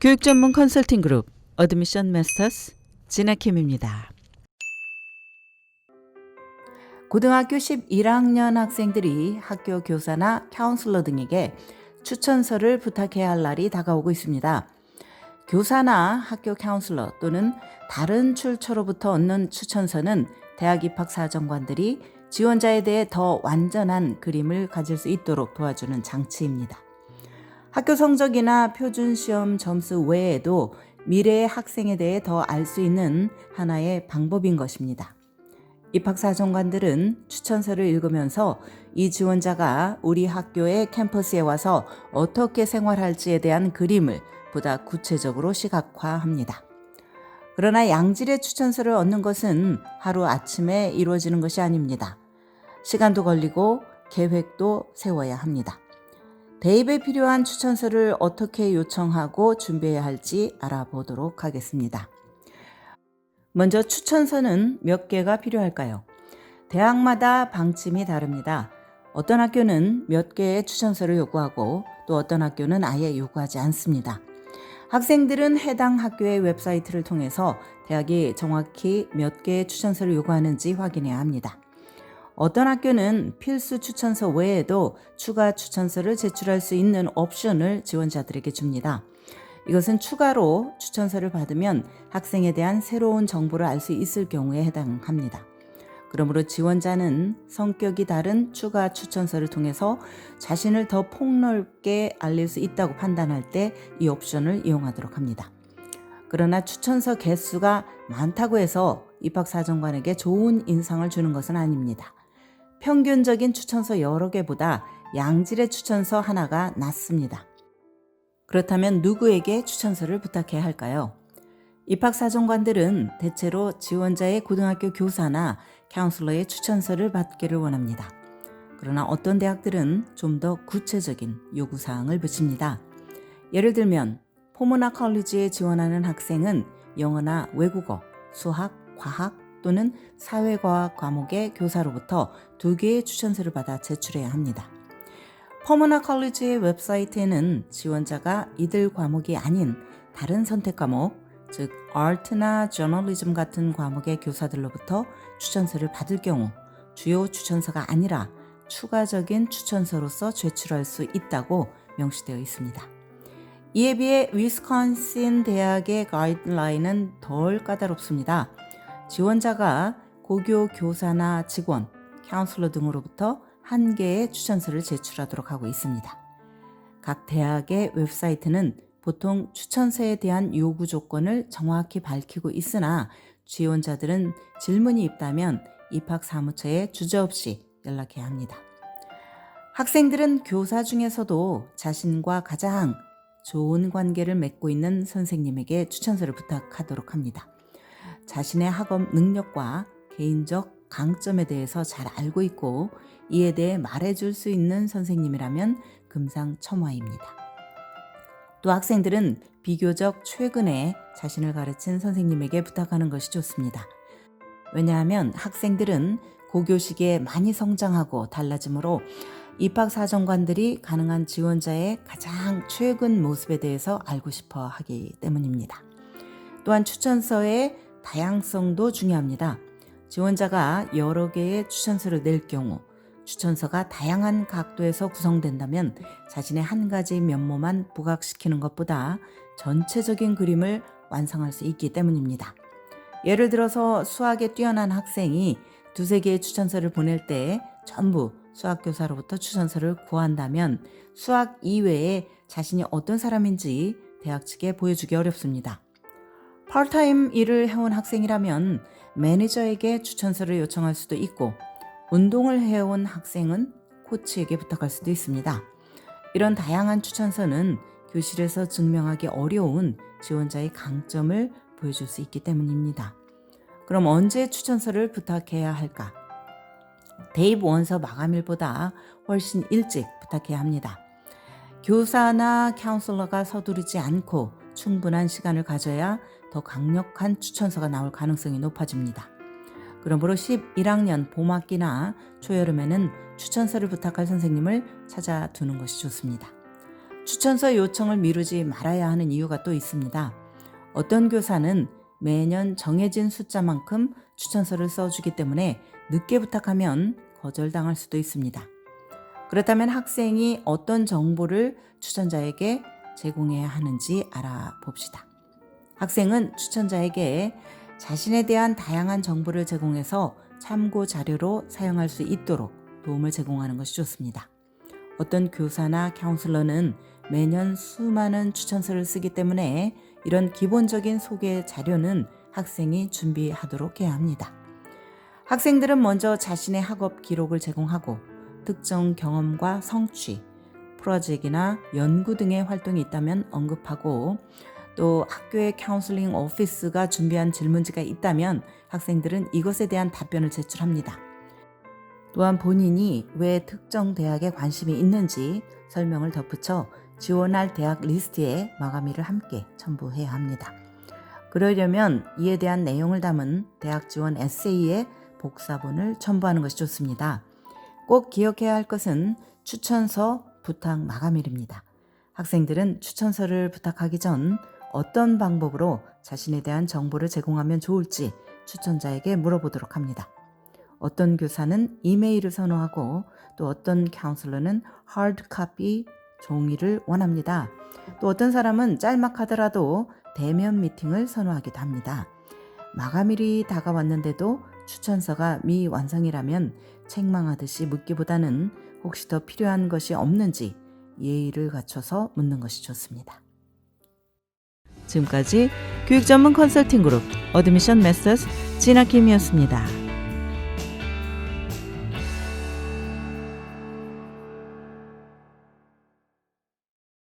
교육 전문 컨설팅 그룹 어드미션 마스터스 진아킴입니다. 고등학교 11학년 학생들이 학교 교사나 카운슬러 등에게 추천서를 부탁해야 할 날이 다가오고 있습니다. 교사나 학교 카운슬러 또는 다른 출처로부터 얻는 추천서는 대학 입학 사정관들이 지원자에 대해 더 완전한 그림을 가질 수 있도록 도와주는 장치입니다. 학교 성적이나 표준시험 점수 외에도 미래의 학생에 대해 더 알 수 있는 하나의 방법인 것입니다. 입학사정관들은 추천서를 읽으면서 이 지원자가 우리 학교의 캠퍼스에 와서 어떻게 생활할지에 대한 그림을 보다 구체적으로 시각화합니다. 그러나 양질의 추천서를 얻는 것은 하루아침에 이루어지는 것이 아닙니다. 시간도 걸리고 계획도 세워야 합니다. 대입에 필요한 추천서를 어떻게 요청하고 준비해야 할지 알아보도록 하겠습니다. 먼저 추천서는 몇 개가 필요할까요? 대학마다 방침이 다릅니다. 어떤 학교는 몇 개의 추천서를 요구하고 또 어떤 학교는 아예 요구하지 않습니다. 학생들은 해당 학교의 웹사이트를 통해서 대학이 정확히 몇 개의 추천서를 요구하는지 확인해야 합니다. 어떤 학교는 필수 추천서 외에도 추가 추천서를 제출할 수 있는 옵션을 지원자들에게 줍니다. 이것은 추가로 추천서를 받으면 학생에 대한 새로운 정보를 알 수 있을 경우에 해당합니다. 그러므로 지원자는 성격이 다른 추가 추천서를 통해서 자신을 더 폭넓게 알릴 수 있다고 판단할 때 이 옵션을 이용하도록 합니다. 그러나 추천서 개수가 많다고 해서 입학사정관에게 좋은 인상을 주는 것은 아닙니다. 평균적인 추천서 여러 개보다 양질의 추천서 하나가 낫습니다. 그렇다면 누구에게 추천서를 부탁해야 할까요? 입학사정관들은 대체로 지원자의 고등학교 교사나 카운슬러의 추천서를 받기를 원합니다. 그러나 어떤 대학들은 좀 더 구체적인 요구사항을 붙입니다. 예를 들면 포모나 컬리지에 지원하는 학생은 영어나 외국어, 수학, 과학 또는 사회과학 과목의 교사로부터 2개의 추천서를 받아 제출해야 합니다. 포모나 컬리지의 웹사이트에는 지원자가 이들 과목이 아닌 다른 선택 과목, 즉 아트나 저널리즘 같은 과목의 교사들로부터 추천서를 받을 경우 주요 추천서가 아니라 추가적인 추천서로서 제출할 수 있다고 명시되어 있습니다. 이에 비해 위스콘신 대학의 가이드라인은 덜 까다롭습니다. 지원자가 고교 교사나 직원, 카운슬러 등으로부터 1개의 추천서를 제출하도록 하고 있습니다. 각 대학의 웹사이트는 보통 추천서에 대한 요구 조건을 정확히 밝히고 있으나 지원자들은 질문이 있다면 입학사무처에 주저없이 연락해야 합니다. 학생들은 교사 중에서도 자신과 가장 좋은 관계를 맺고 있는 선생님에게 추천서를 부탁하도록 합니다. 자신의 학업 능력과 개인적 강점에 대해서 잘 알고 있고 이에 대해 말해줄 수 있는 선생님이라면 금상첨화입니다. 또 학생들은 비교적 최근에 자신을 가르친 선생님에게 부탁하는 것이 좋습니다. 왜냐하면 학생들은 고교 시기에 많이 성장하고 달라지므로 입학사정관들이 가능한 지원자의 가장 최근 모습에 대해서 알고 싶어 하기 때문입니다. 또한 추천서의 다양성도 중요합니다. 지원자가 여러 개의 추천서를 낼 경우 추천서가 다양한 각도에서 구성된다면 자신의 한 가지 면모만 부각시키는 것보다 전체적인 그림을 완성할 수 있기 때문입니다. 예를 들어서 수학에 뛰어난 학생이 2-3개의 추천서를 보낼 때 전부 수학교사로부터 추천서를 구한다면 수학 이외에 자신이 어떤 사람인지 대학 측에 보여주기 어렵습니다. 파트타임 일을 해온 학생이라면 매니저에게 추천서를 요청할 수도 있고 운동을 해온 학생은 코치에게 부탁할 수도 있습니다. 이런 다양한 추천서는 교실에서 증명하기 어려운 지원자의 강점을 보여줄 수 있기 때문입니다. 그럼 언제 추천서를 부탁해야 할까? 대입 원서 마감일보다 훨씬 일찍 부탁해야 합니다. 교사나 카운슬러가 서두르지 않고 충분한 시간을 가져야 더 강력한 추천서가 나올 가능성이 높아집니다. 그러므로 11학년 봄학기나 초여름에는 추천서를 부탁할 선생님을 찾아두는 것이 좋습니다. 추천서 요청을 미루지 말아야 하는 이유가 또 있습니다. 어떤 교사는 매년 정해진 숫자만큼 추천서를 써주기 때문에 늦게 부탁하면 거절당할 수도 있습니다. 그렇다면 학생이 어떤 정보를 추천자에게 제공해야 하는지 알아봅시다. 학생은 추천자에게 자신에 대한 다양한 정보를 제공해서 참고 자료로 사용할 수 있도록 도움을 제공하는 것이 좋습니다. 어떤 교사나 카운슬러는 매년 수많은 추천서를 쓰기 때문에 이런 기본적인 소개 자료는 학생이 준비하도록 해야 합니다. 학생들은 먼저 자신의 학업 기록을 제공하고 특정 경험과 성취, 프로젝트나 연구 등의 활동이 있다면 언급하고 또 학교의 카운슬링 오피스가 준비한 질문지가 있다면 학생들은 이것에 대한 답변을 제출합니다. 또한 본인이 왜 특정 대학에 관심이 있는지 설명을 덧붙여 지원할 대학 리스트에 마감일을 함께 첨부해야 합니다. 그러려면 이에 대한 내용을 담은 대학 지원 에세이에 복사본을 첨부하는 것이 좋습니다. 꼭 기억해야 할 것은 추천서 부탁 마감일입니다. 학생들은 추천서를 부탁하기 전 어떤 방법으로 자신에 대한 정보를 제공하면 좋을지 추천자에게 물어보도록 합니다. 어떤 교사는 이메일을 선호하고 또 어떤 카운슬러는 하드 카피 종이를 원합니다. 또 어떤 사람은 짤막하더라도 대면 미팅을 선호하기도 합니다. 마감일이 다가왔는데도 추천서가 미완성이라면 책망하듯이 묻기보다는 혹시 더 필요한 것이 없는지 예의를 갖춰서 묻는 것이 좋습니다. 지금까지 교육 전문 컨설팅 그룹 어드미션 메서스 진아킴이었습니다.